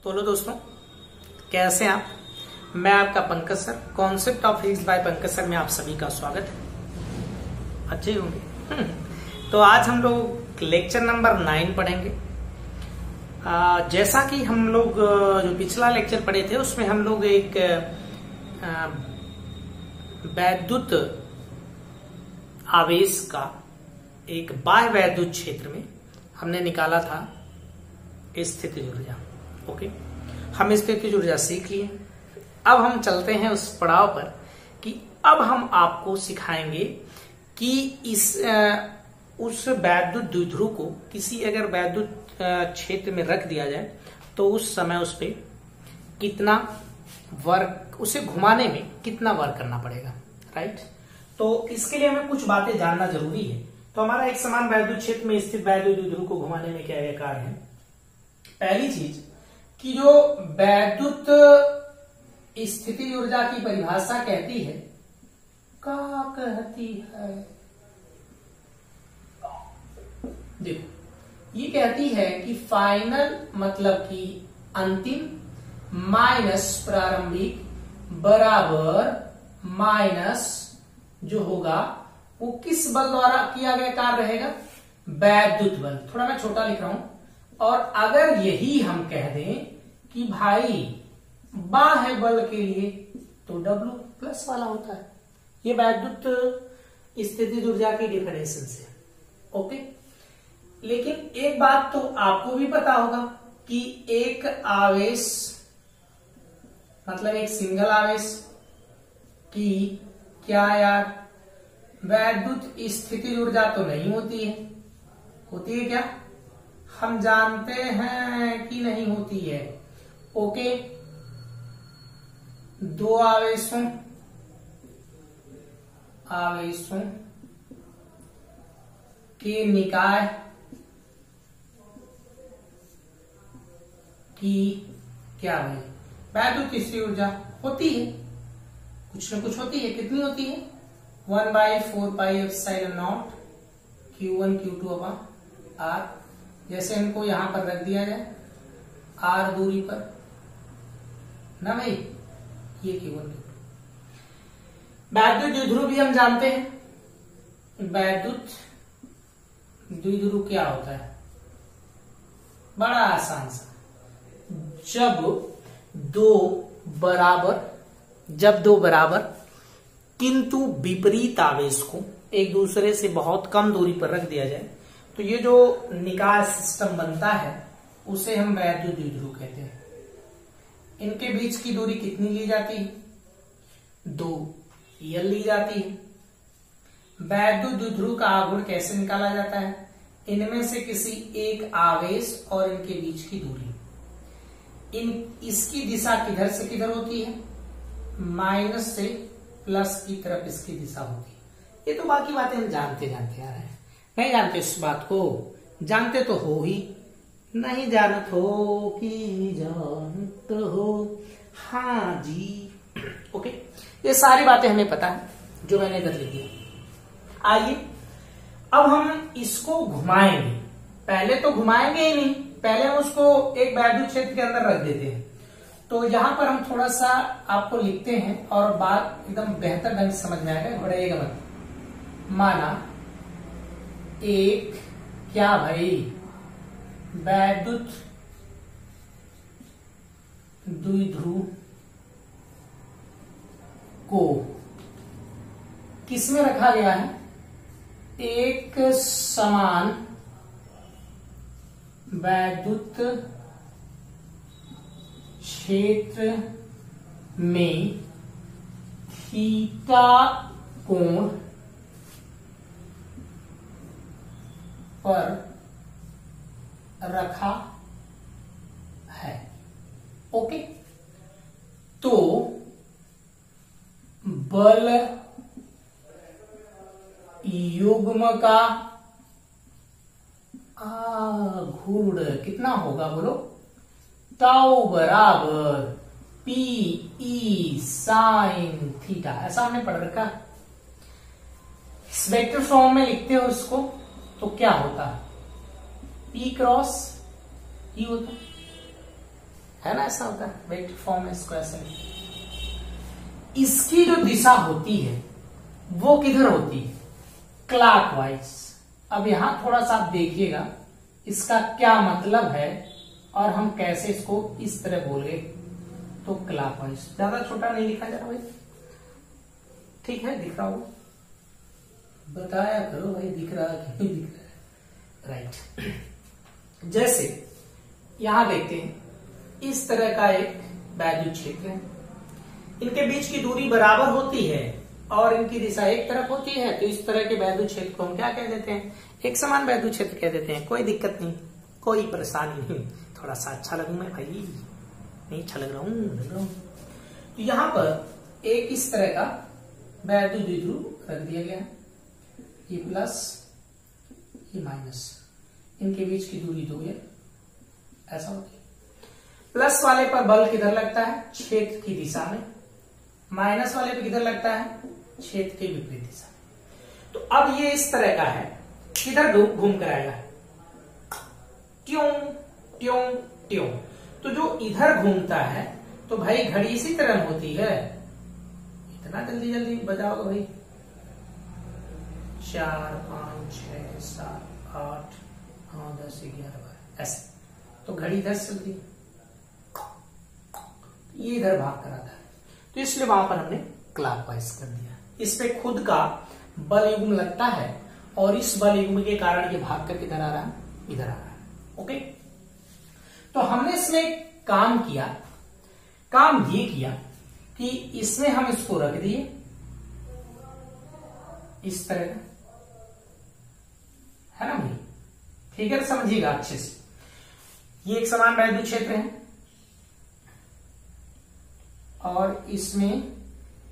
बोलो दोस्तों, कैसे हैं आप। मैं आपका Pankaj sir, concept of physics bye Pankaj sir में आप सभी का स्वागत है। अच्छे होंगे। तो आज हम लोग लेक्चर नंबर 9 पढ़ेंगे। जैसा कि हम लोग जो पिछला लेक्चर पढ़े थे उसमें हम लोग एक वैद्युत आवेश का एक बाह्य वैद्युत क्षेत्र में हमने निकाला था स्थितिज ऊर्जा। ओके, हम स्थितिज ऊर्जा सीख लिए। अब हम चलते हैं उस पड़ाव पर कि अब हम आपको सिखाएंगे कि उस वैद्युत द्विध्रुव को किसी अगर वैद्युत क्षेत्र में रख दिया जाए तो उस समय उस पर कितना वर्क, उसे घुमाने में कितना वर्क करना पड़ेगा। राइट, तो इसके लिए हमें कुछ बातें जानना जरूरी है। तो हमारा एक समान वैद्युत क्षेत्र में स्थित वैद्युत द्विध्रुव को घुमाने में क्या क्या कार्य है। पहली चीज कि जो वैद्युत स्थितिज ऊर्जा की परिभाषा कहती है, क्या कहती है, देखो ये कहती है कि फाइनल मतलब कि अंतिम माइनस प्रारंभिक बराबर माइनस जो होगा वो किस बल द्वारा किया गया कार्य रहेगा, वैद्युत बल। थोड़ा मैं छोटा लिख रहा हूं। और अगर यही हम कह दें कि भाई बाह्य बल के लिए तो W प्लस वाला होता है। ये वैद्युत स्थितिज ऊर्जा की डिफिनेशन से। ओके, लेकिन एक बात तो आपको भी पता होगा कि एक आवेश मतलब एक सिंगल आवेश की क्या यार वैद्युत स्थितिज ऊर्जा तो नहीं होती है। होती है क्या, हम जानते हैं कि नहीं होती है। ओके, दो आवेशों के निकाय की क्या है वैद्युत स्थितिज ऊर्जा होती है, कुछ न कुछ होती है। कितनी होती है, 1/4πε0 Q1 Q2/R। जैसे इनको यहां पर रख दिया जाए R दूरी पर ना भाई, ये Q1 Q2। वैद्युत द्विध्रुव भी हम जानते हैं। वैद्युत द्विध्रुव क्या होता है, बड़ा आसान सा, जब दो बराबर किंतु विपरीत आवेश को एक दूसरे से बहुत कम दूरी पर रख दिया जाए तो ये जो निकाय सिस्टम बनता है उसे हम वैद्युत द्विध्रुव कहते हैं। इनके बीच की दूरी कितनी ली जाती है, 2L ली जाती है। वैद्युत द्विध्रुव का आघूर्ण कैसे निकाला जाता है, इनमें से किसी एक आवेश और इनके बीच की दूरी, इसकी दिशा किधर से किधर होती है, माइनस से प्लस की तरफ इसकी दिशा होती है। ये तो बाकी बातें हम जानते आ रहे हैं। नहीं जानते इस बात को, जानते तो हो ही, नहीं जानत हो कि जानत हो। हाँ जी, ओके, ये सारी बातें हमें पता है जो मैंने इधर लिखी है। आइए अब हम इसको घुमाएंगे। पहले तो घुमाएंगे ही नहीं, पहले हम उसको एक वैद्युत क्षेत्र के अंदर रख देते हैं। तो यहां पर हम थोड़ा सा आपको लिखते हैं और बात एकदम बेहतर ढंग से समझ में आएगा, घबराइएगा मत। माना एक क्या भाई वैद्युत द्विध्रुव को किसमें रखा गया है, एक समान वैद्युत क्षेत्र में थीटा कोण पर रखा है। ओके, तो बल युग्म का आघूर्ण कितना होगा बोलो, टाउ बराबर PE साइन थीटा। ऐसा हमने पढ़ रखा। वेक्टर फॉर्म में लिखते हो इसको तो क्या होता है, P क्रॉस E होता है। है ना, ऐसा होता है वेक्टर फॉर्म में, इसको ऐसे लिखते। इसकी जो दिशा होती है वो किधर होती है, क्लॉकवाइज। अब यहां थोड़ा सा आप देखिएगा इसका क्या मतलब है और हम कैसे इसको इस तरह बोले तो क्लॉकवाइज। ज्यादा छोटा नहीं लिखा जा रहा भाई, ठीक है, दिख रहा होगा, बताया करो भाई दिख रहा कि नहीं दिख रहा है, राइट। जैसे यहां देखते हैं, इस तरह का एक वैद्युत क्षेत्र है, इनके बीच की दूरी बराबर होती है और इनकी दिशा एक तरफ होती है, तो इस तरह के वैद्युत क्षेत्र को हम क्या कह देते हैं, एक समान वैद्युत क्षेत्र कह देते हैं। कोई दिक्कत नहीं, कोई परेशानी नहीं, थोड़ा सा अच्छा लगूं मैं भाई, नहीं अच्छा लग रहा हूं। तो यहां पर एक इस तरह का वैद्युत द्विध्रुव रख दिया गया है, ये प्लस ये माइनस, इनके बीच की दूरी 2 है, ऐसा होती है। प्लस वाले पर बल किधर लगता है, क्षेत्र की दिशा में, माइनस वाले पे किधर लगता है, क्षेत्र के विपरीत दिशा में। तो अब ये इस तरह का है, किधर घूम कर आएगा, ट्यों ट्यों ट्यों। तो जो इधर घूमता है तो भाई घड़ी इसी तरह होती है, इतना जल्दी जल्दी बजाओगे भाई, 4 5 6 7 8 9 10 11 12 ऐसे, तो घड़ी इधर चलती है, ये इधर भाग कर आता है, तो इसलिए वहां पर हमने क्लॉकवाइज कर दिया। इस पे खुद का बल युग्म लगता है और इस बल युग्म के कारण ये भाग कर किधर आ रहा है, इधर आ रहा है। ओके, तो हमने इसमें काम किया, काम ये किया कि इसमें हम इसको रख दिए इस तरह का, है ना भाई, फिगर समझिएगा अच्छे से। ये एक समान वैद्युत क्षेत्र है और इसमें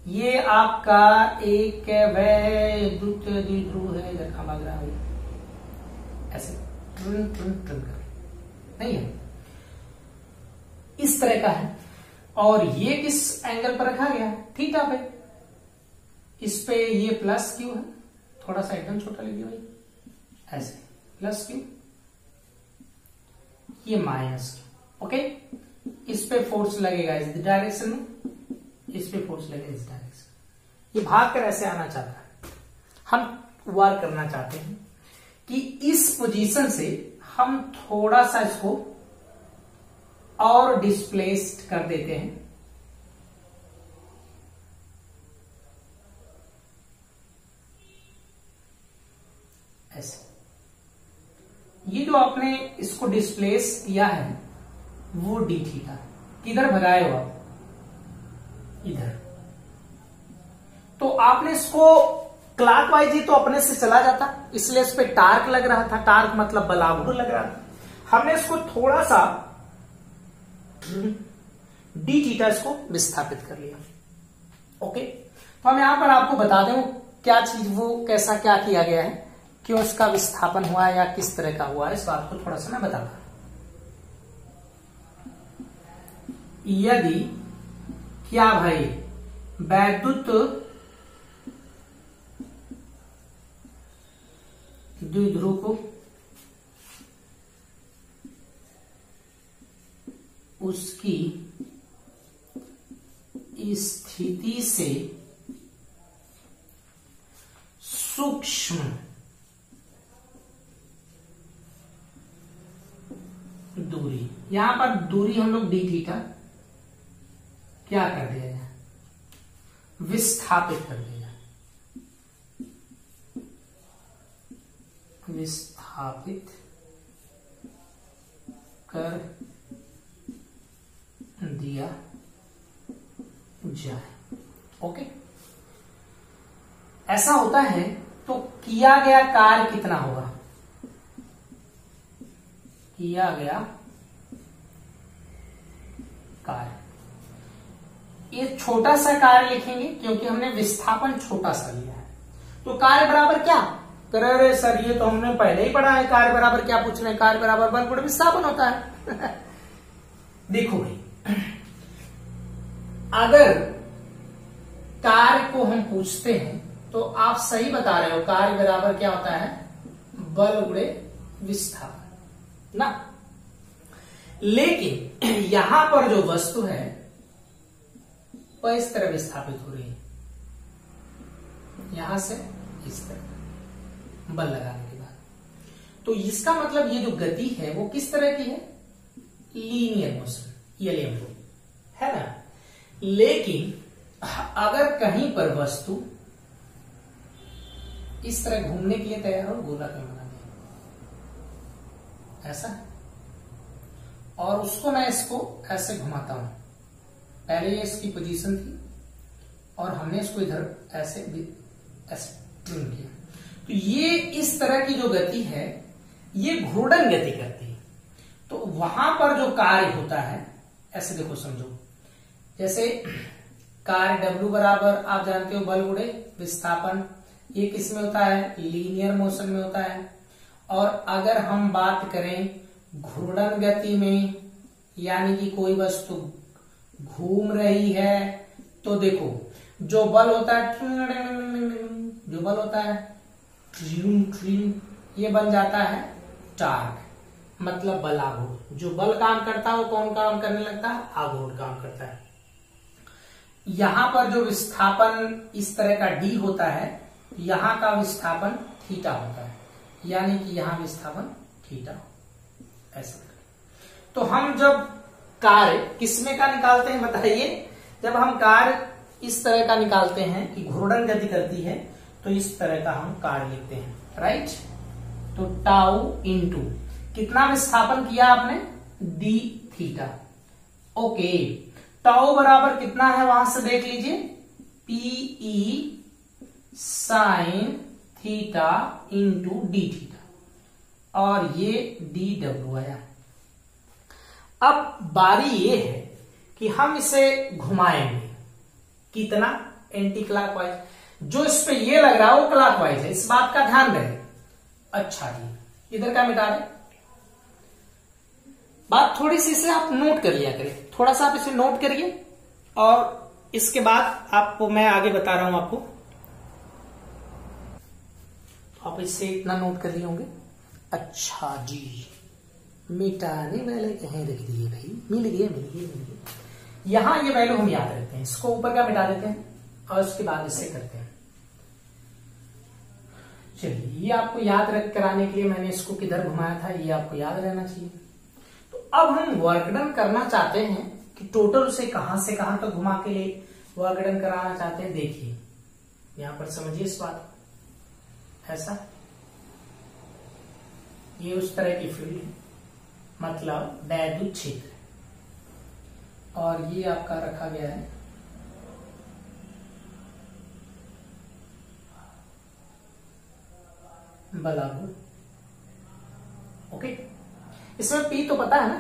ये आपका एक वैद्युत द्विध्रुव है, इधर कहां भाग रहा है ऐसे ट्रिन ट्रिन ट्रिन कर, नहीं है, इस तरह का है। और ये किस एंगल पर रखा गया है, थीटा पे। इस पे ये प्लस क्यू है, थोड़ा सा एकदम छोटा लिखिए भाई, ऐसे प्लस क्यू, ये माइनस क्यू। ओके, इस पे फोर्स लगेगा इस डायरेक्शन में, इस पे फोर्स लगेगा इस डायरेक्शन। ये भाग कर ऐसे आना चाहता है, हम वार करना चाहते हैं कि इस पोजीशन से हम थोड़ा सा इसको और डिस्प्लेस्ड कर देते हैं, ऐसे। ये जो आपने इसको डिस्प्लेस किया है वो डी थीटा, किधर भगाए हो आप, इधर। तो आपने इसको क्लॉकवाइज ही तो अपने से चला जाता, इसलिए इस पे टार्क लग रहा था, टार्क मतलब बलागुर लग रहा था। हमने इसको थोड़ा सा डी थीटा इसको विस्थापित कर लिया। ओके, तो हम यहां पर आपको बता दें क्या चीज, वो कैसा क्या किया गया है, क्यों इसका विस्थापन हुआ है या किस तरह का हुआ है, इस बात को थोड़ा सा मैं बताता। यदि क्या भाई वैद्युत द्विध्रुव को उसकी स्थिति से सूक्ष्म दूरी, यहां पर दूरी हम लोग डी थीटा क्या कर दिया जाए, विस्थापित कर दिया, विस्थापित कर दिया जाए। ओके, ऐसा होता है तो किया गया कार्य कितना होगा, किया गया कार्य, ये छोटा सा कार्य लिखेंगे क्योंकि हमने विस्थापन छोटा सा लिया है। तो कार्य बराबर क्या, अरे सर ये तो हमने पहले ही पढ़ा है, कार्य बराबर क्या पूछ रहे हैं, कार्य बराबर बल गुणा विस्थापन होता है। देखो भाई, अगर कार्य को हम पूछते हैं तो आप सही बता रहे हो, कार्य बराबर क्या होता है, बल गुणे विस्थापन ना। लेकिन यहां पर जो वस्तु है वह इस तरह विस्थापित हो रही है, यहां से इस तरह बल लगाने के बाद। तो इसका मतलब ये जो गति है वो किस तरह की है, लीनियर मोशन, ये है ना। लेकिन अगर कहीं पर वस्तु इस तरह घूमने के लिए तैयार हो, गोलाकार बना दिया ऐसा, और उसको मैं इसको ऐसे घुमाता हूं, पहले ये इसकी पोजीशन थी और हमने इसको इधर ऐसे ट्रिम किया, तो ये इस तरह की जो गति है ये घूर्णन गति करती है। तो वहां पर जो कार्य होता है, ऐसे देखो समझो, जैसे कार्य W बराबर आप जानते हो बल गुणे विस्थापन, ये किस में होता है, लीनियर मोशन में होता है। और अगर हम बात करें घूर्णन गति में, यानी कि कोई वस्तु घूम रही है, तो देखो जो बल होता है, जो बल होता है ये बन जाता है टार्क, मतलब बल आघूर्ण। जो बल काम करता है वो कौन काम करने लगता है, आघूर्ण काम करता है। यहां पर जो विस्थापन इस तरह का D होता है, यहां का विस्थापन थीटा होता है, यानी कि यहां विस्थापन थीटा, ऐसा। तो हम जब कार्य किसमें का निकालते हैं बताइए, जब हम कार्य इस तरह का निकालते हैं कि घूर्णन गति करती है, तो इस तरह का हम कार्य लिखते हैं, राइट। तो टाउ इंटू कितना विस्थापन किया आपने, डी थीटा, ओके। टाउ बराबर कितना है वहां से देख लीजिए, PE sine theta into D theta, और ये डी डब्ल्यू आया। अब बारी ये है कि हम इसे घुमाएंगे, कितना, एंटी क्लॉकवाइज। जो इस पे ये लग रहा है वो क्लॉकवाइज है, इस बात का ध्यान रहे। अच्छा जी, इधर का मिटा दें, बात थोड़ी सी इसे आप नोट कर लिया करें, थोड़ा सा आप इसे नोट करिए, और इसके बाद आपको मैं आगे बता रहा हूं आपको। आप इससे इतना नोट कर लिए होंगे। अच्छा जी, मिटाने वाले कहीं रख दिए भाई, मिल गए। यहां ये वैल्यू हम याद रखते हैं, इसको ऊपर का मिटा देते हैं और उसके बाद इससे करते हैं। चलिए, ये आपको याद रख कराने के लिए मैंने इसको किधर घुमाया था, ये आपको याद रहना चाहिए। तो अब हम वर्क डन करना चाहते हैं कि टोटल से कहां तक घुमा के लिए वर्क डन कराना चाहते हैं। देखिए यहां पर समझिए इस बात को, ऐसा ये उस तरह की फील्ड है, मतलब वैद्युत क्षेत्र, और ये आपका रखा गया है बलागुण, ओके। इसमें P तो पता है ना,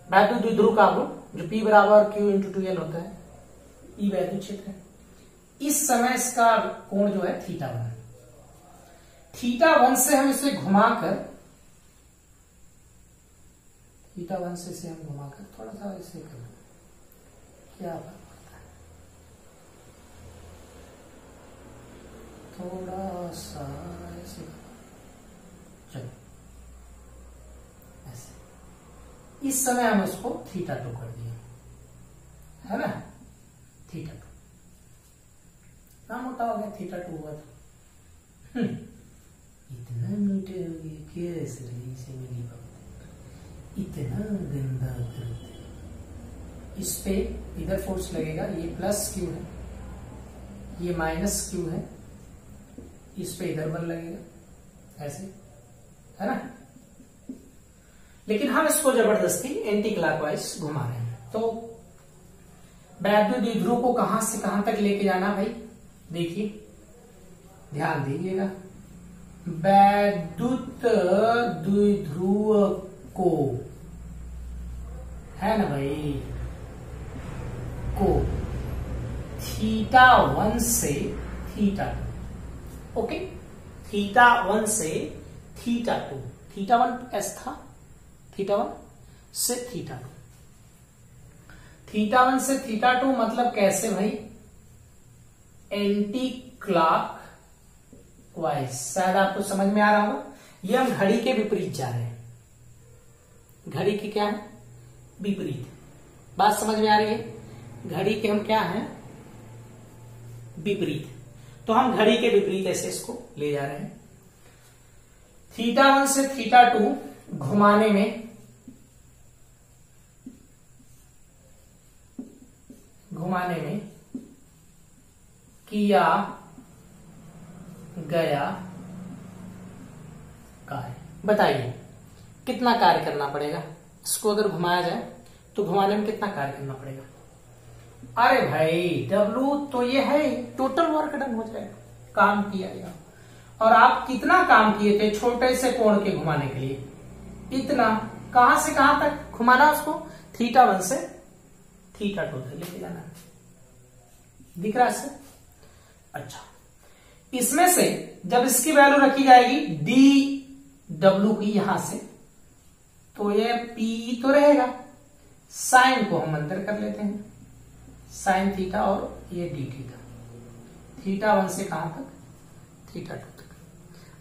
वैद्युत द्विध्रुव का गुण, जो P बराबर Q इंटू 2L होता है, E वैद्युत क्षेत्र है। इस समय इसका कोण जो है θ1, θ1 से हम इसे घुमाकर, θ1 से इसे हम घुमाकर थोड़ा सा इसे कर, क्या फर्क पड़ता है, थोड़ा सा ऐसे, चलो ऐसे। इस समय हम इसको θ2 कर दिए, है ना, θ2 ना मोटा हो गया, θ2 हुआ था। इतना मीठे हो गए, कैसे रही से मेरी बात, इतना गंदा करते। इस पे इधर फोर्स लगेगा, ये प्लस क्यू है, ये माइनस क्यू है, इस पे इधर बल लगेगा, ऐसे, है ना। लेकिन हम इसको जबरदस्ती एंटी क्लॉकवाइज घुमा रहे हैं। तो वैद्युत द्विध्रुव को कहां से कहां तक लेके जाना भाई, देखिए ध्यान दीजिएगा। वैद्युत द्विध्रुव को, है ना भाई, को θ1 से θ2, ओके, θ1 से θ2, θ1 S था, θ1 से θ2, θ1 से θ2 मतलब कैसे भाई, एंटी क्लॉक वाइज। शायद आपको समझ में आ रहा होगा, ये हम घड़ी के विपरीत जा रहे हैं, घड़ी की क्या है, विपरीत। बात समझ में आ रही है? घड़ी के हम क्या हैं, विपरीत। तो हम घड़ी के विपरीत ऐसे इसको ले जा रहे हैं। θ1 से θ2 घुमाने में किया गया कार्य। बताइए कितना कार्य करना पड़ेगा? इसको अगर घुमाया जाए तो घुमाने में कितना कार्य करना पड़ेगा? अरे भाई W तो ये है, टोटल वर्क डन हो जाएगा, काम किया गया। और आप कितना काम किए थे छोटे से कोण के घुमाने के लिए? इतना। कहां से कहां तक घुमाना उसको? θ1 से θ2 तक लेके जाना। दिख रहा है इससे? अच्छा, इसमें से जब इसकी वैल्यू रखी जाएगी dW की यहां से, तो ये P तो रहेगा, साइन को हम अंदर कर लेते हैं, साइन थीटा, और ये डी थीटा। θ1 से कहां तक? θ2 तक।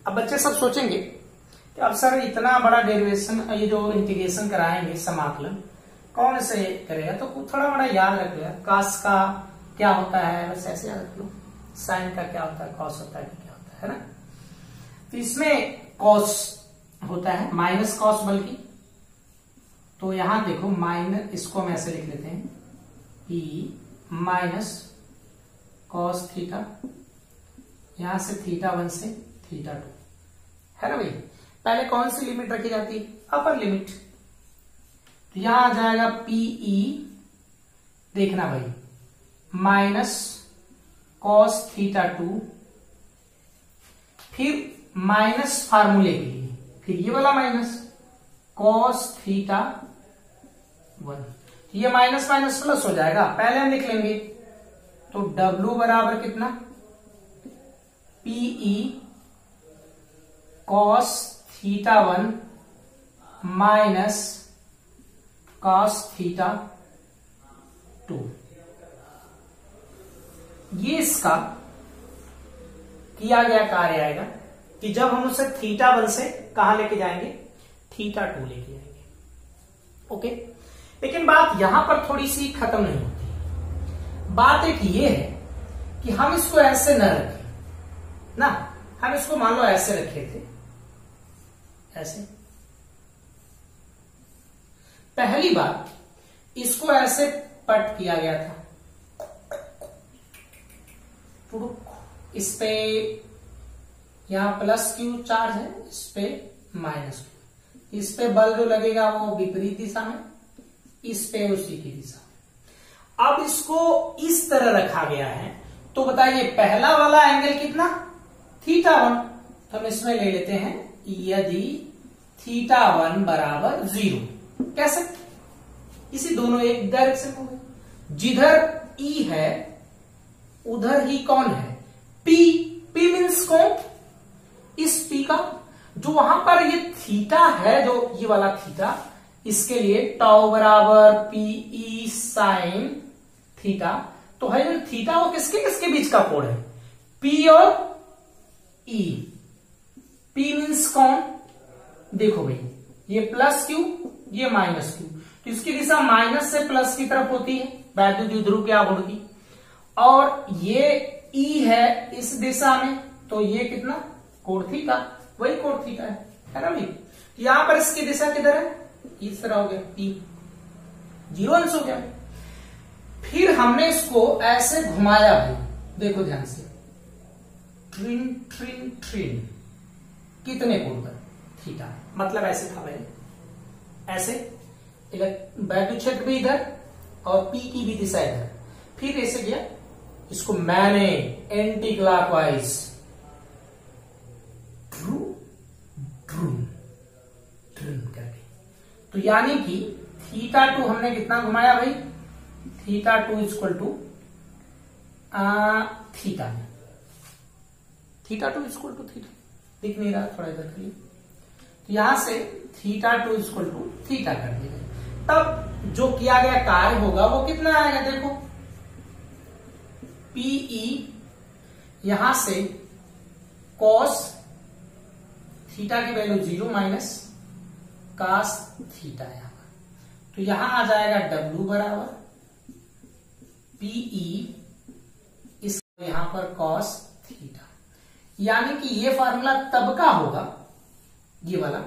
अब बच्चे सब सोचेंगे कि अब सर इतना बड़ा डेरिवेशन, ये जो इंटीग्रेशन कराएंगे, समाकलन कौन से करेगा? तो थोड़ा बड़ा याद रख लो। कास का क्या होता है, बस ऐसे याद रख लो। साइन का क्या होता है, कॉस होता है, क्या होता है ना? तो इसमें कॉस होता है, माइनस कॉस बल्कि। तो यहां देखो माइनस, इसको हम ऐसे लिख लेते हैं, ई माइनस कॉस थीटा, यहां से θ1 से θ2 है ना भाई। पहले कौन सी लिमिट रखी जाती है? Upper limit. तो यहां आ जाएगा PE, देखना भाई, माइनस कॉस θ2, फिर माइनस फार्मूले के लिए, फिर ये वाला माइनस कॉस θ1। ये माइनस माइनस प्लस हो जाएगा, पहले हम लिख लेंगे। तो W बराबर कितना? PE cos θ1 minus cos θ2। ये इसका किया गया कार्य आएगा कि जब हम उसे θ1 से कहां लेके जाएंगे? θ2 लेके जाएंगे। ओके, लेकिन बात यहां पर थोड़ी सी खत्म नहीं होती। बात एक ये है कि हम इसको ऐसे न रखें ना, हम इसको मान लो ऐसे रखे थे, ऐसे। पहली बार इसको ऐसे पट किया गया था, इस पे यहां प्लस क्यू चार्ज है, इस पे माइनस क्यू। इस पे बल जो लगेगा वो विपरीत दिशा में, इस पे उसी की दिशा में। अब इसको इस तरह रखा गया है, तो बताइए पहला वाला एंगल कितना? θ1। तो हम इसमें ले लेते हैं, यदि θ1 बराबर 0, कैसे? इसी दोनों एक डायरेक्शन हो गए, जिधर E है उधर ही कौन है? P। P मीन्स कौन? इस P का जो वहां पर ये थीटा है, जो ये वाला थीटा, इसके लिए टाउ बराबर PE साइन थीटा। तो है जो थीटा वो किसके किसके बीच का कोण है? P और E। P मीन्स कौन? देखो भाई, ये प्लस क्यू, ये माइनस क्यू, तो इसकी दिशा माइनस से प्लस की तरफ होती है, वैद्युत ध्रुव के आघूर्ण की। और ये E है इस दिशा में, तो ये कितना? कोण थीटा, वही कोण थीटा है ना भाई। यहां पर इसकी दिशा किधर है? इस तरह हो गया, P 0 अंश हो गया। फिर हमने इसको ऐसे घुमाया भाई, देखो ध्यान से, ट्रिन ट्रिन ट्रिन, कितने कोण पर? थीटा। मतलब ऐसे था भाई, ऐसे वैद्युत क्षेत्र भी इधर और P की भी दिशा इधर। फिर ऐसे किया, इसको मैंने anti clockwise Drew Drew Drew करके, तो यानी कि θ2 हमने कितना घुमाया भाई? θ2 equal to theta, θ2 equal to theta. दिख नहीं रहा, थोड़ा इधर करिए। तो यहां से θ2 इक्वल टू थीटा कर दिया। तब जो किया गया कार्य होगा वो कितना आएगा? देखो PE यहां से कॉस थीटा की वैल्यू 0 माइनस कास थीटा यहाँ पर, तो यहां आ जाएगा W बराबर PE इस यहां पर कॉस थीटा। यानी कि ये फार्मूला तब का होगा, ये वाला,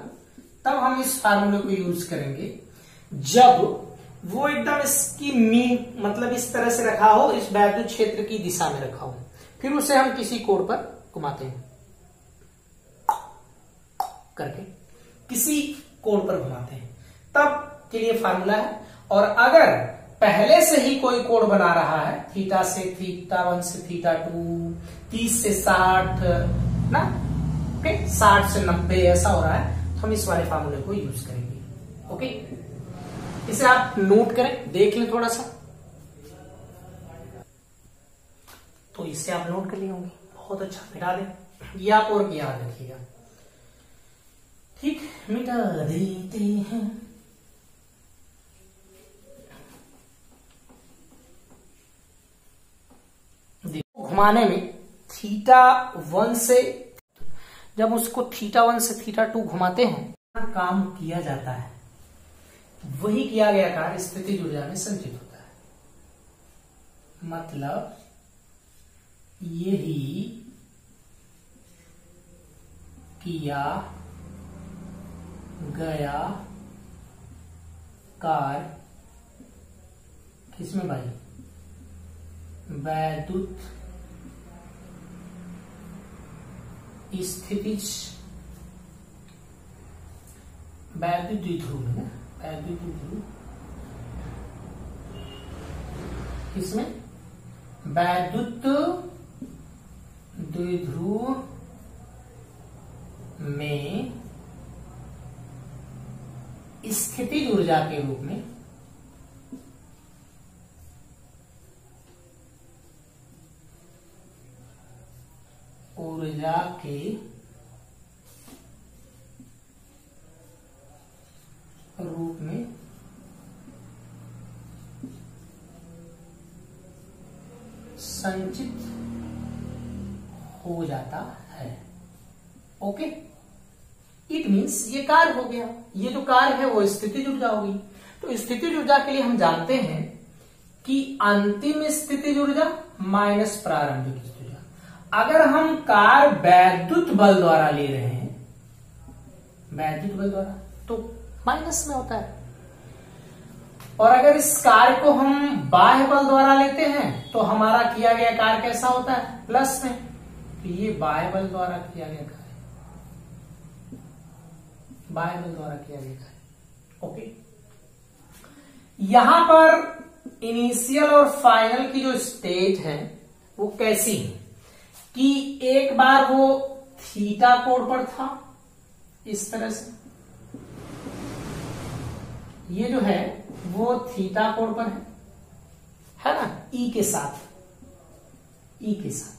तब हम इस फार्मूले को यूज करेंगे जब वो एकदम इसकी मीन मतलब इस तरह से रखा हो, इस वैद्युत क्षेत्र की दिशा में रखा हो, फिर उसे हम किसी कोण पर घुमाते हैं करके, किसी कोण पर घुमाते हैं, तब के लिए फार्मूला है। और अगर पहले से ही कोई कोण बना रहा है, थीटा से थीटा 1 से थीटा 2, 30 से 60 ना, ओके, 60 से 90 ऐसा हो रहा है, तो हम इस वाले फार्मूले को यूज करेंगे। ओके, इसे आप नोट करें, देख लें थोड़ा सा, तो इसे आप नोट कर लिए होंगे, बहुत अच्छा, मिटा दें, ये आप और याद रखिएगा। ठीक, मिटा देते हैं। देखो घुमाने में थीटा 1 से, जब उसको थीटा 1 से थीटा 2 घुमाते हैं, काम किया जाता है, वही किया गया कार्य स्थितिज ऊर्जा में संचित होता है। मतलब यही किया गया कार्य किसमें भाई, वैद्युत स्थितिज, वैद्युत द्विध्रुव में, वैद्युत द्विध्रुव किसमें, वैद्युत द्विध्रुव में स्थितिज ऊर्जा के रूप में ऊर्जा के रूप में संचित हो जाता है। ओके, इट मीन्स ये कार्य हो गया, ये जो कार्य है वो स्थितिज ऊर्जा होगी। तो स्थितिज ऊर्जा के लिए हम जानते हैं कि अंतिम स्थितिज ऊर्जा माइनस प्रारंभिक स्थितिज ऊर्जा। अगर हम कार्य वैद्युत बल द्वारा ले रहे हैं, वैद्युत बल द्वारा, तो माइनस में होता है, और अगर इस कार्य को हम बाह्य बल द्वारा लेते हैं तो हमारा किया गया कार्य कैसा होता है, प्लस में। तो ये बाह्य बल द्वारा किया गया कार्य, बाह्य बल द्वारा किया गया कार्य। ओके, यहां पर इनिशियल और फाइनल की जो स्टेट है वो कैसी है कि एक बार वो थीटा कोण पर था इस तरह से, ये जो है वो थीटा कोण पर है ना, ई के साथ, ई के साथ,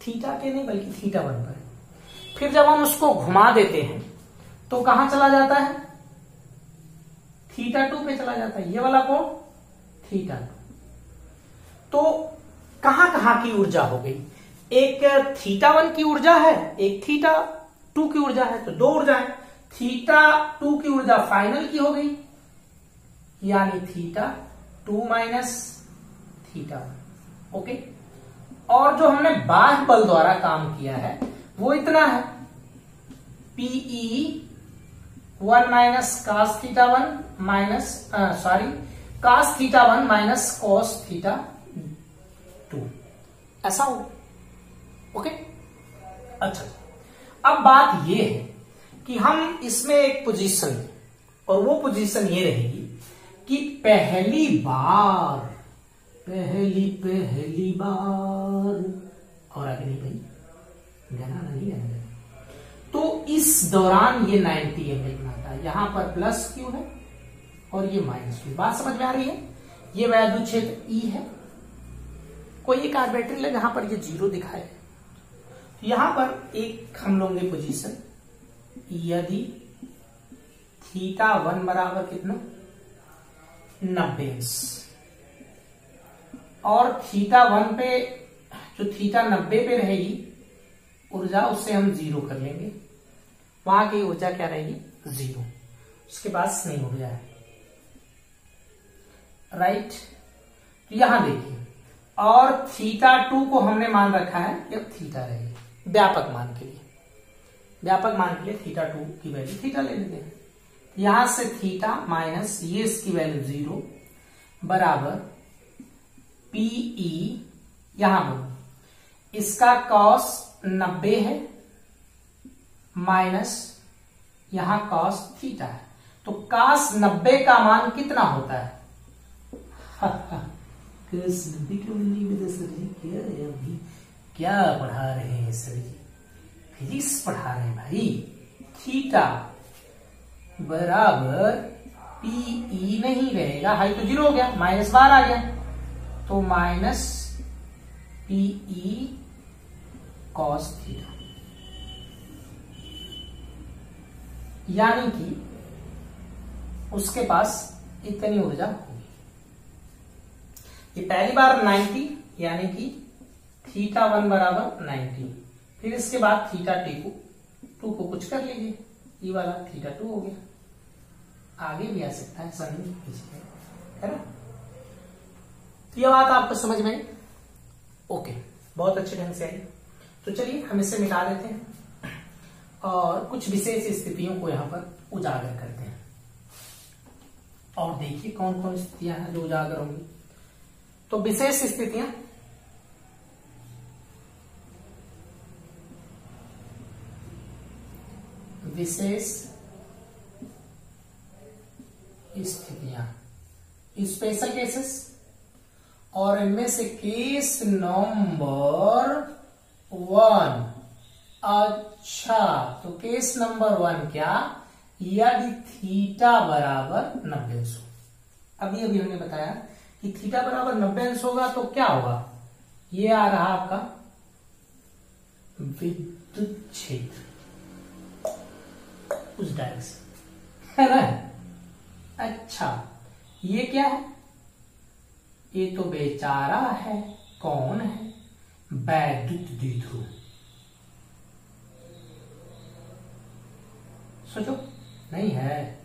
थीटा के नहीं बल्कि थीटा 1 पर है। फिर जब हम उसको घुमा देते हैं तो कहां चला जाता है, थीटा 2 पे चला जाता है, ये वाला कोण थीटा 2। तो कहां कहां की ऊर्जा हो गई, एक थीटा 1 की ऊर्जा है, एक थीटा 2 की ऊर्जा है, तो दो ऊर्जा है। थीटा 2 की ऊर्जा फाइनल की हो गई, यानी थीटा 2 माइनस थीटा 1। ओके, और जो हमने बाह्य बल द्वारा काम किया है वो इतना है, PE 1 minus cos theta 1 minus cos theta 1 minus cos theta 2, ऐसा हो। ओके, अच्छा, अब बात ये है कि हम इसमें एक पोजीशन लें, और वो पोजीशन ये रहेगी कि पहली बार, और आगे नहीं भाई, गाना नहीं गाना। तो इस दौरान ये 90 एंगल बनाता है, यहां पर प्लस क्यू है और ये माइनस क्यू। बात समझ में आ रही है? ये वैद्युत क्षेत्र ई है, कोई एक आर्बिट्री ले जहां पर ये 0 दिखाए, तो यहां पर एक हम लोगे पोजीशन, यदि थीटा 1 बराबर कितना 90 और थीटा 1 पे जो थीटा 90 पे रहेगी ऊर्जा, उससे हम 0 कर लेंगे, वहां की ऊर्जा क्या रहेगी 0। उसके पास नहीं ऊर्जा है, राइट। तो यहां देखिए, और θ2 को हमने मान रखा है ये थीटा रहेगी व्यापक मान के लिए। व्यापक मान के लिए θ2 की वैल्यू थीटा ले लेते हैं। यहां से थीटा माइनस ये इसकी वैल्यू 0 बराबर PE, यहां पर इसका कॉस 90 है माइनस यहां कॉस थीटा है, तो कॉस 90 का मान कितना होता है? कॉस 90 क्यों नहीं बता सर जी? क्या है अभी क्या पढ़ा रहे हैं सर जी? फिजिक्स पढ़ा रहे हैं भाई। थीटा बराबर PE नहीं रहेगा, हाई तो 0 हो गया, माइनस बाहर आ गया, तो माइनस PE कॉस थीटा, यानी कि उसके पास इतनी ऊर्जा होगी। ये पहली बार 90, यानी कि θ1 बराबर 90, फिर इसके बाद θ2 को कुछ कर लीजिए, ये वाला θ2 हो गया। आगे भी आ सकता है, समझ है ना? तो यह बात आपको समझ में आई? ओके, बहुत अच्छे ढंग से आई। तो चलिए हम इसे मिटा देते हैं और कुछ विशेष स्थितियों को यहां पर उजागर करते हैं। और देखिए कौन कौन स्थितियां हैं जो उजागर होंगी। तो विशेष स्थितियां, विशेष स्थितियां, स्पेशल केसेस, और इनमें से केस नंबर 1। अच्छा, तो केस नंबर 1 क्या? यदि थीटा बराबर 90 अंश। अभी हमने बताया कि थीटा बराबर 90 अंश होगा तो क्या होगा? ये आ रहा आपका विद्युत क्षेत्र उस डायरेक्शन, है ना? अच्छा, ये क्या है? ये तो बेचारा है, कौन है? वैद्युत द्विध्रुव। सोचो, नहीं है,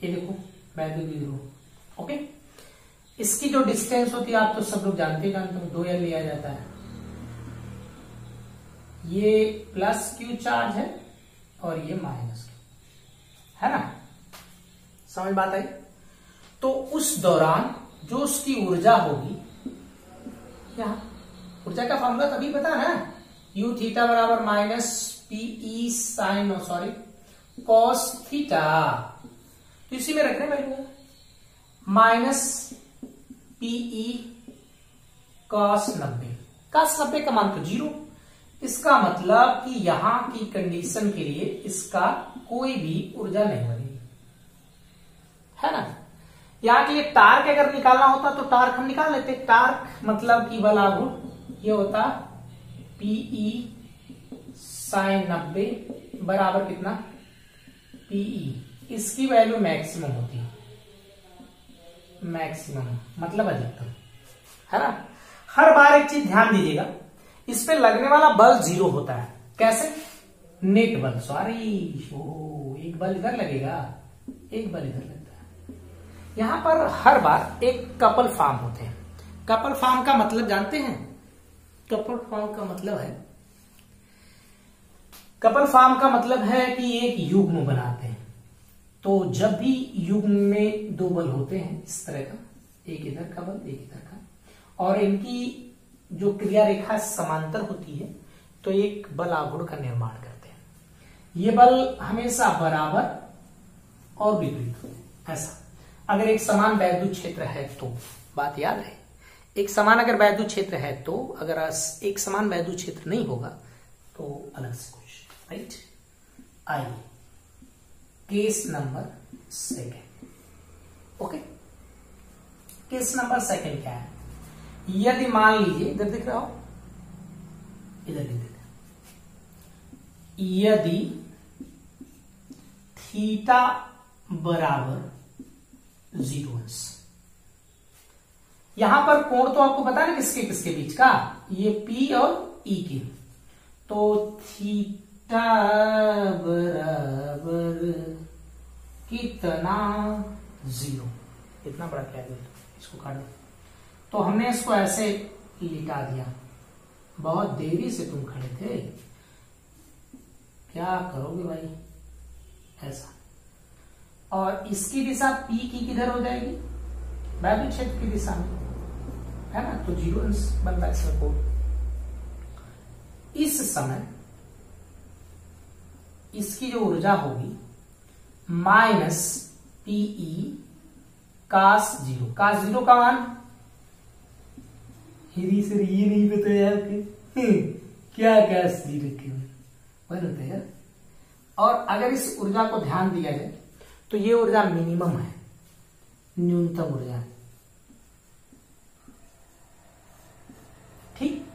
ये देखो वैद्युत द्विध्रुव। ओके, इसकी जो डिस्टेंस होती है आप तो सब लोग जानते हो, 2L लिया जाता है। ये प्लस Q चार्ज है और ये माइनस Q, है ना? समझ बात आई? तो उस दौरान जो उसकी ऊर्जा होगी, यहां ऊर्जा का फॉर्मूला तभी पता है ना, U थीटा बराबर minus PE sine cos theta, तो इसी में रखने value minus PE cos 90। Cos 90 का मान तो 0, इसका मतलब कि यहां की कंडीशन के लिए इसका कोई भी ऊर्जा नहीं बनेगी, है ना? यहां के लिए टार्क अगर निकालना होता तो टार्क हम निकाल लेते। टार्क मतलब कि बल आघूर्ण, ये होता PE साइन 90 बराबर कितना? PE, इसकी वैल्यू मैक्सिमम होती है, मैक्सिमम मतलब अधिकतम, है ना? हर बार एक चीज ध्यान दीजिएगा, इस पे लगने वाला बल 0 होता है। कैसे? नेट बल, सॉरी, एक बल इधर लगेगा, एक बल इधर लगता है। यहां पर हर बार एक कपल फॉर्म होते हैं। कपल फॉर्म का मतलब जानते हैं? कपल फॉर्म का मतलब है, कपल फॉर्म का मतलब है कि एक युग्म बनाते हैं। तो जब भी युग्म में 2 बल होते हैं इस तरह का, एक इधर का बल, एक इधर का, और इनकी जो क्रिया रेखा समांतर होती है, तो एक बल आघूर्ण का निर्माण करते हैं। ये बल हमेशा बराबर और विपरीत होते हैं। ऐसा अगर एक समान वैद्युत क्षेत्र है तो, बात याद है, एक समान अगर वैद्युत क्षेत्र है तो, अगर एक समान वैद्युत क्षेत्र नहीं होगा तो अलग से कुछ, राइट? आइए case number 2। Okay, case number 2 क्या है? यदि मान लीजिए, इधर दिख रहा हो, इधर दिख रहा, यदि थीटा बराबर 0 अंश, यहां पर कोण तो आपको पता है किसके किसके बीच का, ये P और E की, तो थीटा बराबर कितना 0, इतना बड़ा क्या है, इसको काट दो। तो हमने इसको ऐसे लिटा दिया। बहुत देरी से तुम खड़े थे, क्या करोगे भाई, ऐसा। और इसकी दिशा P की किधर हो जाएगी, वैद्युत क्षेत्र की दिशा में, है ना। तो 0 अंश बन रहा है इसमें कोड। इस समय इसकी जो ऊर्जा होगी माइनस PE cos 0, cos 0 का मान हिरी से ये नहीं पता यार क्या cos 0 रखे हुए होता है। और अगर इस ऊर्जा को ध्यान दिया जाए तो ये ऊर्जा मिनिमम है, न्यूनतम ऊर्जा है, ठीक।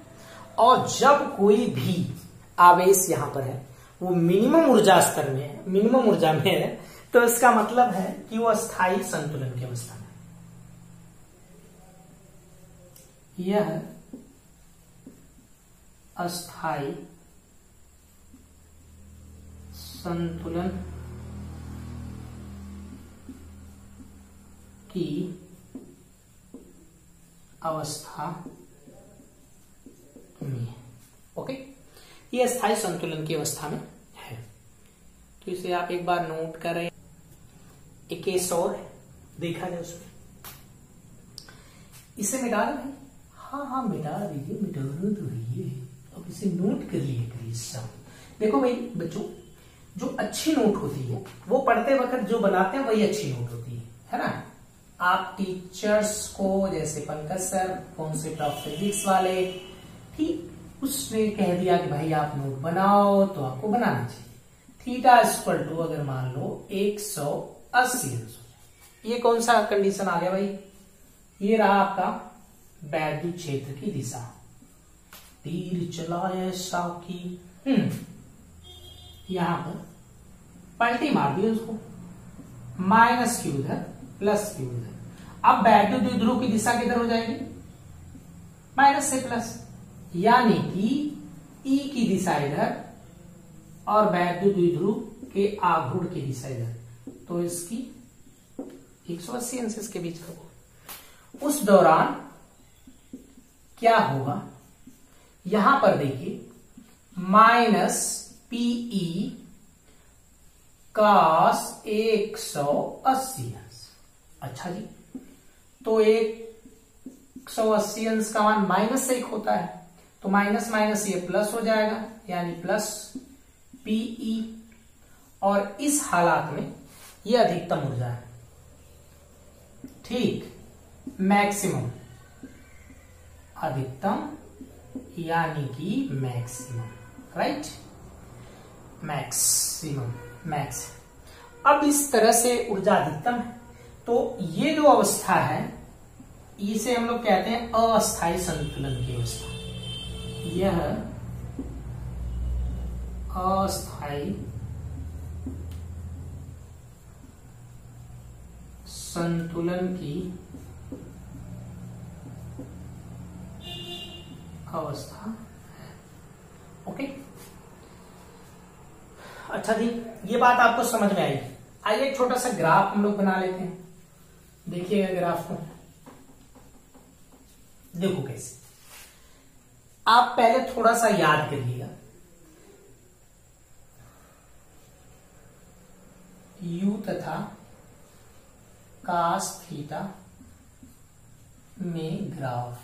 और जब कोई भी आवेश यहां पर है वो मिनिमम ऊर्जा स्तर में है, मिनिमम ऊर्जा में है, तो इसका मतलब है कि वो स्थायी संतुलन की अवस्था में है। यह अस्थायी संतुलन की अवस्था में है। ओके, ये स्थायी संतुलन की अवस्था में है। तो इसे आप एक बार नोट करें। एक केस और है, देखा जाए उसमें। इसे मिटा दें, हाँ मिटा दीजिए, मिटाना तो है ये। अब इसे नोट कर लिया करिए सब। देखो भाई बच्चों, जो अच्छी नोट होती है वो पढ़ते वक्त जो बनाते हैं वही अच्छी नोट होती है ना। आप टीचर्स को, जैसे Pankaj sir concept of physics वाले, ठीक, उसने कह दिया कि भाई आप नोट बनाओ, तो आपको बनाना चाहिए। थीटा इक्वल टू अगर मान लो 180, ये कौन सा कंडीशन आ गया भाई, ये रहा आपका वैद्युत क्षेत्र की दिशा। तीर चलाए साकी, यहां पर पलटी मार दी उसको, माइनस की उधर प्लस की उधर। अब वैद्युत द्विध्रुव की दिशा किधर हो जाएगी, माइनस से प्लस, यानी कि ई की दिशा इधर और वैद्युत द्विध्रुव के आघूर्ण की दिशा इधर। तो इसकी 180 अंश के बीच रखो। उस दौरान क्या होगा, यहां पर देखिए माइनस PE cos 180 अंश। अच्छा जी, तो 180 अंश का मान माइनस 1 होता है, तो माइनस माइनस ये प्लस हो जाएगा, यानी प्लस PE। और इस हालात में ये अधिकतम ऊर्जा है, ठीक, मैक्सिमम, अधिकतम यानी कि मैक्सिमम, राइट, मैक्सिमम, मैक्स। अब इस तरह से ऊर्जा अधिकतम है, तो ये जो अवस्था है इसे हम लोग कहते हैं अस्थायी संतुलन की अवस्था। यह अस्थायी संतुलन की अवस्था है। ओके, अच्छा जी, ये बात आपको समझ में आई। आइए एक छोटा सा ग्राफ हम लोग बना लेते हैं। देखिएगा ग्राफ को, देखो कैसे। आप पहले थोड़ा सा याद करिएगा, U तथा cos थीटा में ग्राफ।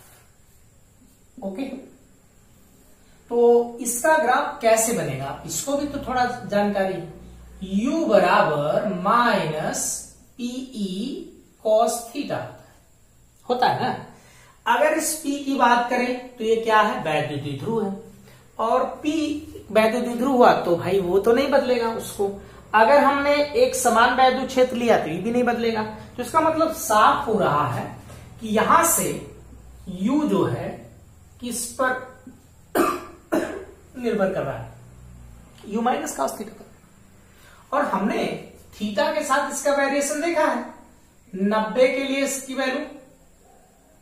ओके, तो इसका ग्राफ कैसे बनेगा, इसको भी तो थोड़ा जानकारी। U बराबर माइनस PE cos थीटा होता है ना। अगर इस P की बात करें तो ये क्या है, वैद्युत द्विध्रुव है, और P वैद्युत द्विध्रुव हुआ तो भाई वो तो नहीं बदलेगा उसको। अगर हमने एक समान वैद्युत क्षेत्र लिया तो ये भी नहीं बदलेगा। तो इसका मतलब साफ हो रहा है कि यहां से U जो है किस पर निर्भर कर रहा है, U माइनस cos थीटा पर। और हमने थीटा के साथ इसका वेरिएशन देखा है, 90 के लिए इसकी वैल्यू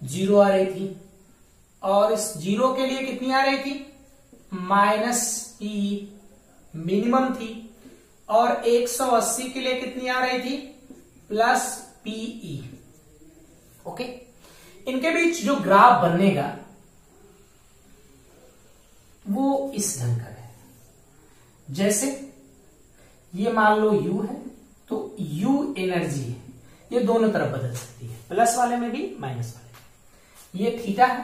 0 आ रही थी, और इस 0 के लिए कितनी आ रही थी, माइनस PE मिनिमम थी, और 180 के लिए कितनी आ रही थी, प्लस पीई। ओके, इनके बीच जो ग्राफ बनेगा वो इस ढंग का है। जैसे ये मान लो U है, तो U एनर्जी है, ये दोनों तरफ बदल सकती है, प्लस वाले में भी माइनस वाले में। ये थीटा है,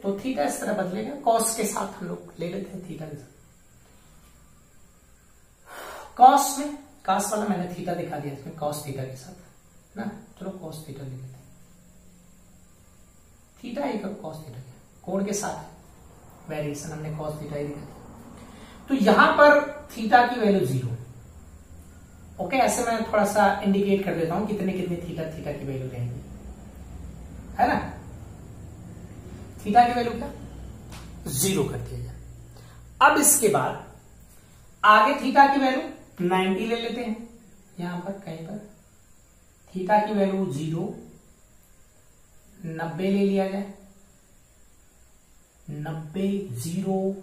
तो थीटा इस तरह बदलेगा, कॉस के साथ हम लोग ले लेते हैं थीटा के साथ। कॉस में, कॉस वाला मैंने थीटा दिखा दिया इसमें, कॉस थीटा के साथ ना, चलो कॉस थीटा ले लेते हैं। थीटा एक कॉस थीटा के कोण के साथ वेरिएशन हमने कॉस थीटा ही दिखा दिया। तो यहां पर थीटा की वैल्यू 0। ओके, ऐसे मैं थोड़ा सा इंडिकेट कर देता हूं कितने कितने थीटा की वैल्यू रहेंगे, है ना। थीटा की वैल्यू क्या, 0 कर दिया जाए। अब इसके बाद आगे थीटा की वैल्यू 90 ले लेते हैं, यहां पर कहीं पर थीटा की वैल्यू 0, 90 ले लिया जाए, 90 0,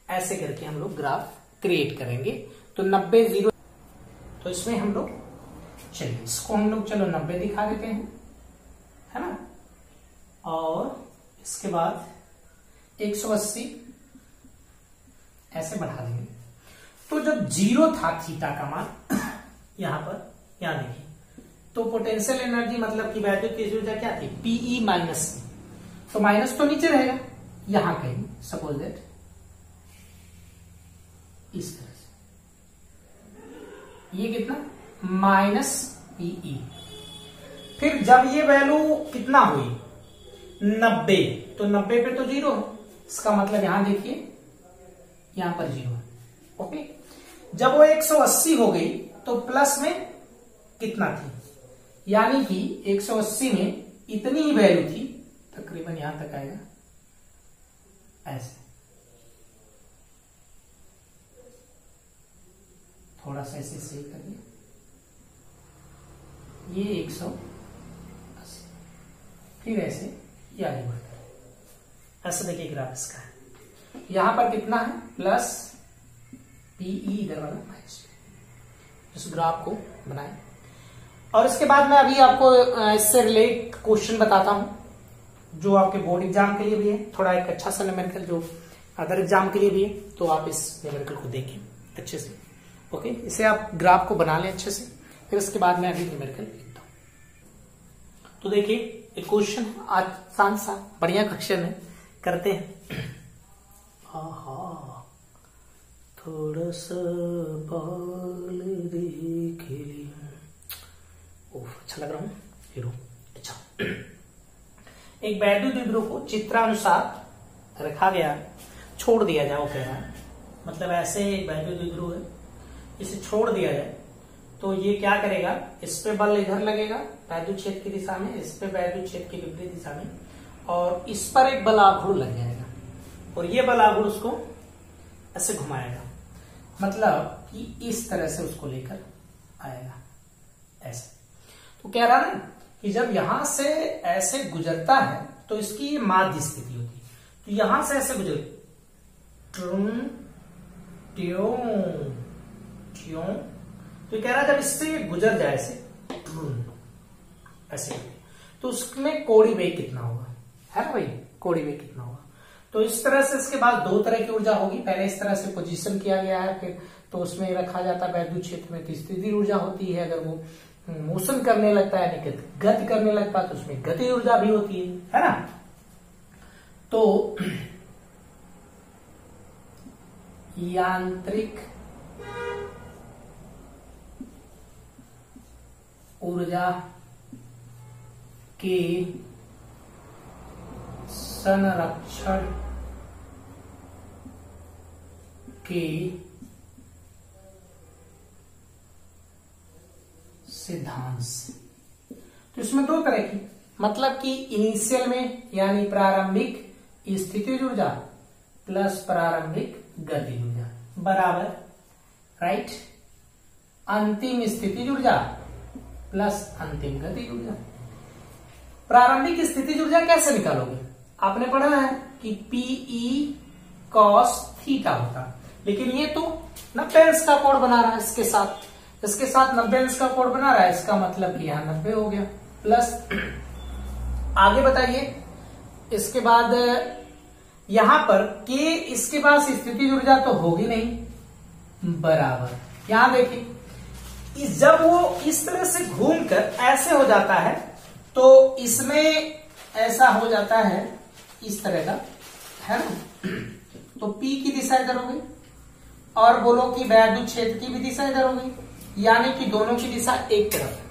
ऐसे करके हम लोग ग्राफ क्रिएट करेंगे। तो 90 0, तो इसमें हम लोग, चलिए इसको हम लोग चलो 90 दिखा देते हैं, है ना। और इसके बाद 180 ऐसे बढ़ा देंगे। तो जब 0 था थीटा का मान यहां पर, यहां देखिए, तो पोटेंशियल एनर्जी मतलब कि वैद्युत तेज ऊर्जा क्या थी, पीई माइनस। तो माइनस तो नीचे रहेगा, यहां कहीं सपोज दैट इस तरह से, ये कितना, माइनस पीई। फिर जब ये वैल्यू कितना हुई, 90, तो 90 पे तो 0 है, इसका मतलब यहां देखिए यहां पर 0 है। ओके, जब वो 180 हो गई तो प्लस में कितना थी, यानी कि 180 में इतनी ही वैल्यू थी, तकरीबन यहां तक आएगा ऐसे, थोड़ा सा ऐसे सही कर दिया, ये 180, फिर ऐसे ये आगे बढ़ता है, ऐसे देखिए ग्राफ इसका है। यहां पर कितना है, प्लस पीई, इधर वाला माइनस। इस ग्राफ को बनाएं। और इसके बाद मैं अभी आपको इससे रिलेट क्वेश्चन बताता हूं, जो आपके बोर्ड एग्जाम के लिए भी है, थोड़ा एक अच्छा सा न्यूमेरिकल, जो अदर एग्जाम के लिए भी है, तो आप इस न्यूमेरिकल को देखें अच्छे से। ओके, इसे आप ग्राफ को बना लें अच्छे से, फिर इसके बाद मैं अभी न्यूमेरिकल लिखता हूं। तो देखिए एक क्वेश्चन है, आसान सा बढ़िया क्वेश्चन है, करते हैं। थोड़ा सा बाल देख लिया, अच्छा लग रहा हूं हीरो। अच्छा, एक वैद्युत द्विध्रुव को चित्रानुसार रखा गया, छोड़ दिया जाए, वो कह रहा है, मतलब ऐसे एक वैद्युत द्विध्रुव है, इसे छोड़ दिया जाए तो ये क्या करेगा, इस पे बल इधर लगेगा वैद्युत क्षेत्र की दिशा में, इस पे वैद्युत क्षेत्र की विपरीत दिशा में, और इस पर एक बलाघूर्ण लग जाएगा, और ये बलाघूर्ण उसको ऐसे घुमाएगा, मतलब कि इस तरह से उसको लेकर आएगा ऐसे। तो कह रहा है कि जब यहां से ऐसे गुजरता है तो इसकी ये माध्य स्थिति होती है, तो यहां से ऐसे गुजर, ट्रूं ट्यों ट्यों, तो कह रहा है जब इससे गुजर जाए ऐसे, ऐसे, तो उसमें कोणीय वेग कितना होगा, है ना भाई, कोणीय वेग कितना होगा। तो इस तरह से इसके बाद दो तरह की ऊर्जा होगी, पहले इस तरह से पोजीशन किया गया है, फिर तो उसमें रखा जाता है वैद्युत क्षेत्र में, तो स्थितिज ऊर्जा होती है, अगर वो मोशन करने लगता है, यानी गति करने लगता है, तो उसमें गति ऊर्जा भी होती है ना। तो यांत्रिक ऊर्जा के संरक्षण के सिद्धांत से, तो इसमें दो तरह की, मतलब कि इनिशियल में यानी प्रारंभिक स्थितिज ऊर्जा प्लस प्रारंभिक गतिज ऊर्जा बराबर, राइट, अंतिम स्थितिज ऊर्जा प्लस अंतिम गतिज ऊर्जा। प्रारंभिक स्थितिज ऊर्जा कैसे निकालोगे, आपने पढ़ा है कि पीई कॉस थीटा होता, लेकिन ये तो 90 अंश का कोण बना रहा है इसके साथ 90 अंश का कोण बना रहा है, इसका मतलब कि यहाँ 90 हो गया। प्लस आगे बताइए, इसके बाद यहां पर के इसके पास स्थिति ऊर्जा तो होगी नहीं, बराबर यहां देखिए जब वो इस तरह से घूमकर ऐसे हो जाता है तो इसमें ऐसा हो जाता है इस तरह का, है ना। तो P की दिशा इधर हो गई और बोलो कि वैद्युत क्षेत्र की भी दिशा इधर हो गई, यानी कि दोनों की दिशा एक तरफ है,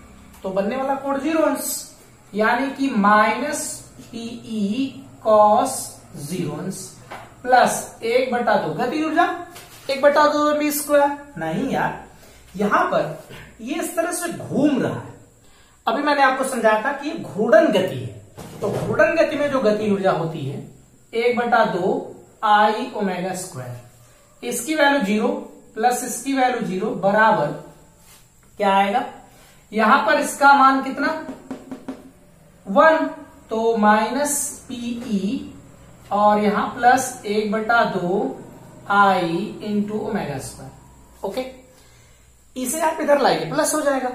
तो बनने वाला कोण 0 अंश, यानी कि -PE cos 0 अंश प्लस 1/2 गति ऊर्जा 1/2 v²। नहीं यार, यहां पर ये इस तरह से घूम रहा है। अभी मैंने आपको समझाया था कि ये घूर्णन गति है, तो घूर्णन गति में जो गति ऊर्जा होती है 1/2 I ω², इसकी वैल्यू 0 प्लस इसकी वैल्यू 0 बराबर क्या आएगा, यहां पर इसका मान कितना 1, तो -PE और यहां प्लस 1/2 I इंटू ω²। ओके, इसे आप इधर लाइए, प्लस हो जाएगा,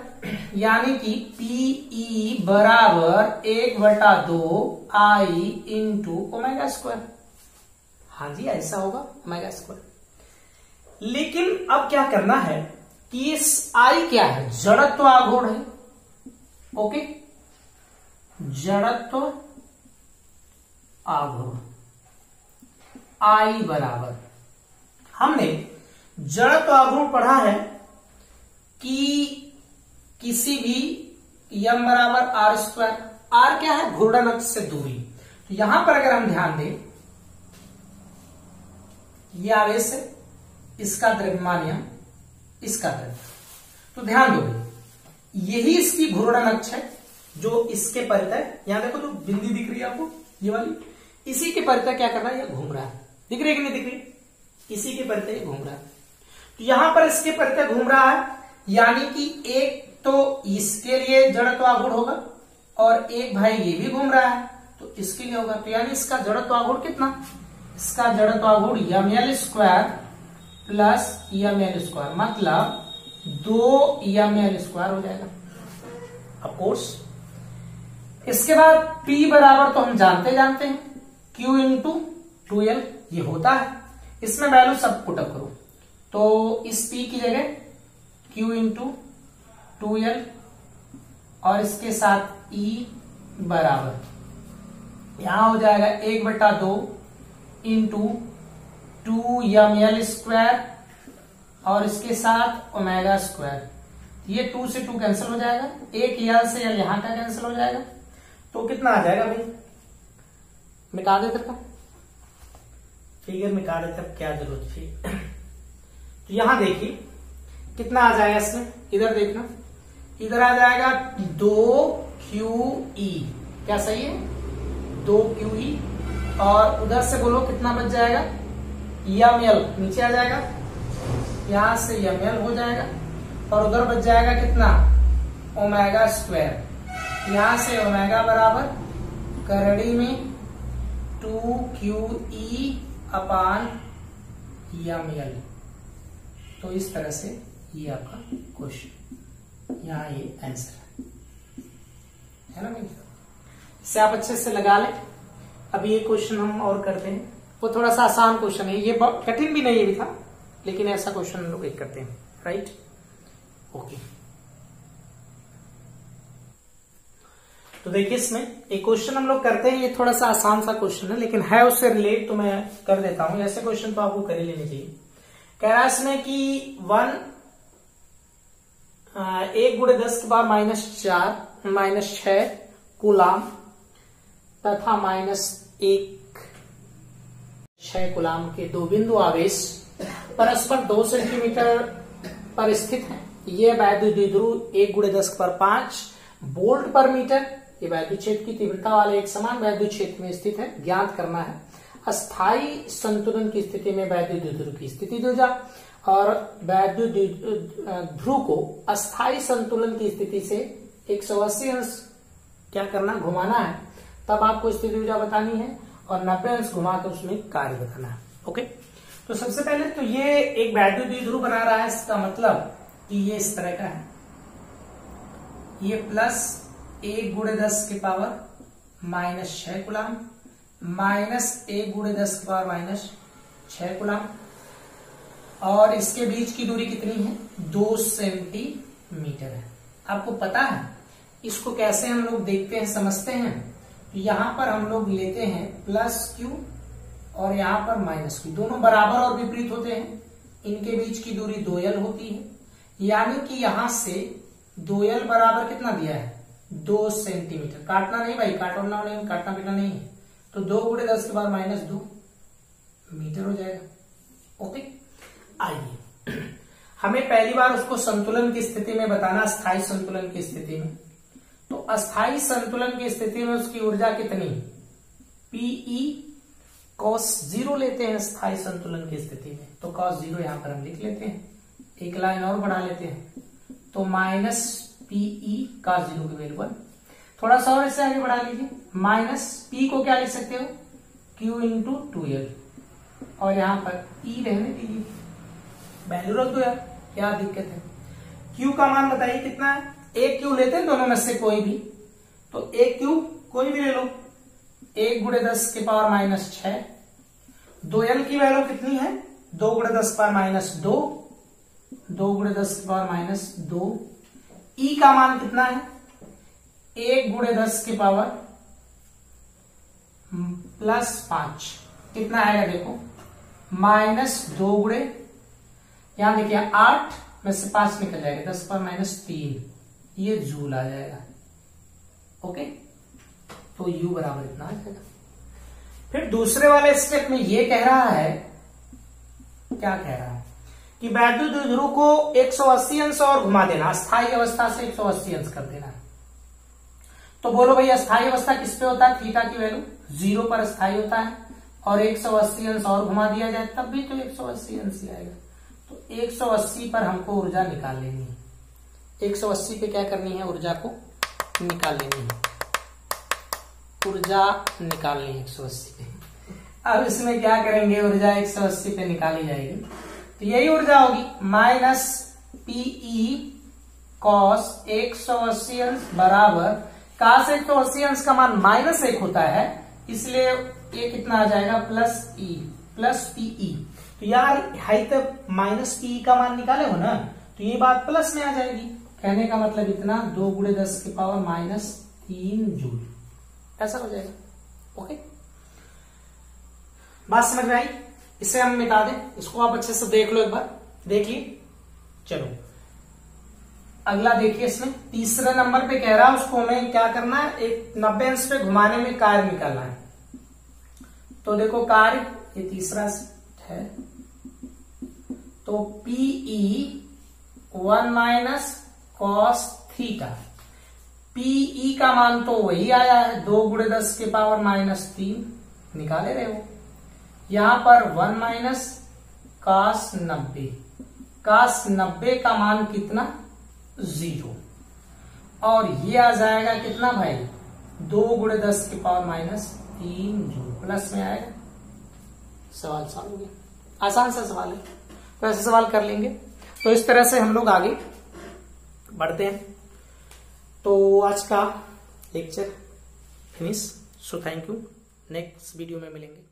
यानी कि PE बराबर 1/2 I इंटू ω²। हाँ जी, ऐसा होगा ω²। लेकिन अब क्या करना है कि इस I क्या है, जड़त्व आघूर्ण है। ओके, जड़त्व आघूर्ण I बराबर, हमने जड़त्व आघूर्ण पढ़ा है कि किसी भी m बराबर r², r क्या है, घूर्णन अक्ष से दूरी। तो यहां पर अगर हम ध्यान दें, ये आवेश है, इसका द्रव्यमान या इसका द्रव्य, तो ध्यान दो यही इसकी घूर्णन अक्ष है जो इसके परितः, यहां देखो जो बिंदी दिख रही है आपको ये वाली, इसी के परितः क्या कर रहा है, ये घूम रहा है, दिख रही है कि नहीं दिख रही, इसी के परितः ये घूम रहा है। तो यहां पर इसके परितः घूम रहा है, यानी कि एक तो इसके लिए जड़त्व आघूर्ण होगा और एक भाई ये भी घूम रहा है तो इसके लिए होगा, तो यानी इसका जड़त्व आघूर्ण कितना, इसका जड़त्व आघूर्ण ml² प्लस ml², मतलब 2ml² हो जाएगा ऑफकोर्स। इसके बाद P बराबर तो हम जानते हैं Q इंटू 2L, ये होता है, इसमें वैल्यू सब पुटअप करो, तो इस P की जगह Q इंटू 2L और इसके साथ E बराबर यहां हो जाएगा 1/2 इंटू 2ml² और इसके साथ ω²। ये 2 से 2 कैंसिल हो जाएगा, एक L से L यहां का कैंसिल हो जाएगा, तो कितना आ जाएगा भाई, मिटा देते का फिगर मिटा देते, अब क्या जरूरत थी। तो यहां देखिए कितना आ जाएगा इसमें, इधर देखना, इधर आ जाएगा 2QE, क्या सही है 2QE, और उधर से बोलो कितना बच जाएगा ml, नीचे आ जाएगा, यहां से ml हो जाएगा और उधर बच जाएगा कितना ω², यहां से ω बराबर करड़ी में 2QE अपान ml। तो इस तरह से ये आपका क्वेश्चन, यहाँ ये आंसर है ना भाई, इसे आप अच्छे से लगा लें। अभी ये क्वेश्चन हम और करते हैं, वो थोड़ा सा आसान क्वेश्चन है, ये कठिन भी नहीं है भी था, लेकिन ऐसा क्वेश्चन हम लोग एक करते हैं, राइट। ओके, तो देखिए इसमें एक क्वेश्चन हम लोग करते हैं, ये थोड़ा सा आसान सा क्वेश्चन है, लेकिन है उससे रिलेट, तो मैं कर देता हूं। ऐसे क्वेश्चन तो आपको कर ही लेने चाहिए। कह रहा है इसमें कि 1 × 10⁻⁴ -6 कूलाम तथा -6 कूलाम के दो बिंदु आवेश परस्पर 2 सेंटीमीटर पर स्थित हैं। ये वैद्युत द्विध्रुव 1 × 10⁵ वोल्ट पर मीटर, ये वैद्युत क्षेत्र की तीव्रता वाले एक समान वैद्युत क्षेत्र में स्थित है। ज्ञात करना है अस्थायी संतुलन की स्थिति में वैद्युत द्विध्रुव की स्थिति ऊर्जा, और वैद्युत ध्रुव को अस्थायी संतुलन की स्थिति से 180 अंश क्या करना, घुमाना है, तब आपको स्थिति ऊर्जा बतानी है, और 90 अंश घुमाकर उसमें कार्य बताना है। ओके, तो सबसे पहले तो ये एक वैद्युत द्विध्रुव बना रहा है, इसका मतलब कि ये इस तरह का है, ये प्लस 1 गुणे 10 के पावर माइनस 6 कूलम माइनस 1 गुणे 10 के पावर माइनस 6 कूलम, और इसके बीच की दूरी कितनी है 2 सेंटीमीटर है। आपको पता है इसको कैसे हम लोग देखते हैं, समझते हैं। तो यहां पर हम लोग लेते हैं प्लस क्यू और यहां पर माइनस क्यू, दोनों बराबर और विपरीत होते हैं, इनके बीच की दूरी 2l होती है, यानी कि यहां से 2l बराबर कितना दिया है 2 सेंटीमीटर। काटना नहीं भाई, काटना नहीं, काटना पीटना नहीं है। तो 2 गुणे 10 के बाद माइनस 2 मीटर हो जाएगा। ओके, आइए हमें पहली बार उसको संतुलन की स्थिति में बताना, स्थायी संतुलन की स्थिति में। तो अस्थायी संतुलन की स्थिति में उसकी ऊर्जा कितनी, Pe cos 0 लेते हैं स्थायी संतुलन की स्थिति में। तो cos 0 यहां पर हम लिख लेते हैं, एक लाइन और बढ़ा लेते हैं, तो माइनस Pe cos 0 की वैल्यू 1। थोड़ा सा और इससे आगे बढ़ा लीजिए, माइनस P को क्या लिख सकते हो Q इंटू 2l, और यहां पर E रहने दीजिए, वैल्यू रख दो यार, क्या दिक्कत है। Q का मान बताइए कितना है, एक Q लेते हैं दोनों में से कोई भी, तो एक Q कोई भी ले लो, 1 गुणे 10 के पावर माइनस 6, 2l की वैल्यू कितनी है 2 गुणे 10 के पावर माइनस 2, 2 गुणे 10 के पावर माइनस 2। E का मान कितना है 1 गुणे 10 के पावर प्लस 5, कितना आएगा देखो माइनस 2 गुणे, यहां देखिए 8 में से 5 निकल जाएगा, 10 पर माइनस 3, ये जूल आ जाएगा। ओके, तो U बराबर इतना आ जाएगा। फिर दूसरे वाले स्टेप में ये कह रहा है, क्या कह रहा है कि वैद्युत द्विध्रुव को 180 अंश और घुमा देना, स्थायी अवस्था से 180 अंश कर देना। तो बोलो भाई अस्थायी अवस्था किस पे होता है, थीटा की वैल्यू 0 पर स्थायी होता है, और 180 अंश और घुमा दिया जाए तब भी तो 180 अंश ही आएगा। तो 180 पर हमको ऊर्जा निकाल लेनी है, 180 पे क्या करनी है, ऊर्जा को निकाल लेनी है, ऊर्जा निकालनी है 180 पे। अब इसमें क्या करेंगे, ऊर्जा 180 पे निकाली जाएगी, तो यही ऊर्जा होगी माइनस Pe cos 180 अंश बराबर cos 180 अंश का मान माइनस 1 होता है, इसलिए ये कितना आ जाएगा प्लस E प्लस Pe। तो यार हाई तक माइनस Pe का मान निकाले हो ना, तो ये बात प्लस में आ जाएगी। कहने का मतलब इतना 2 गुणे 10 के पावर माइनस 3 जूल, ऐसा हो जाएगा। ओके, बात समझ में आई, इसे हम मिटा दें, इसको आप अच्छे से देख लो, एक बार देखिए। चलो अगला देखिए, इसमें तीसरे नंबर पे कह रहा है उसको हमें क्या करना है, एक 90 अंश पे घुमाने में कार्य निकालना है। तो देखो कार्य, ये तीसरा है, तो Pe 1 minus cos theta, Pe का मान तो वही आया है 2 गुणे 10 के पावर माइनस 3, निकाले रहे हो। यहां पर 1 माइनस cos 90, cos 90 का मान कितना 0, और ये आ जाएगा कितना भाई 2 गुणे 10 के पावर माइनस 3 जूल, प्लस में आएगा। सवाल सॉल्व हो गया, आसान सा सवाल है, तो ऐसे सवाल कर लेंगे। तो इस तरह से हम लोग आगे बढ़ते हैं। तो आज का lecture finish, so thank you, next video में मिलेंगे।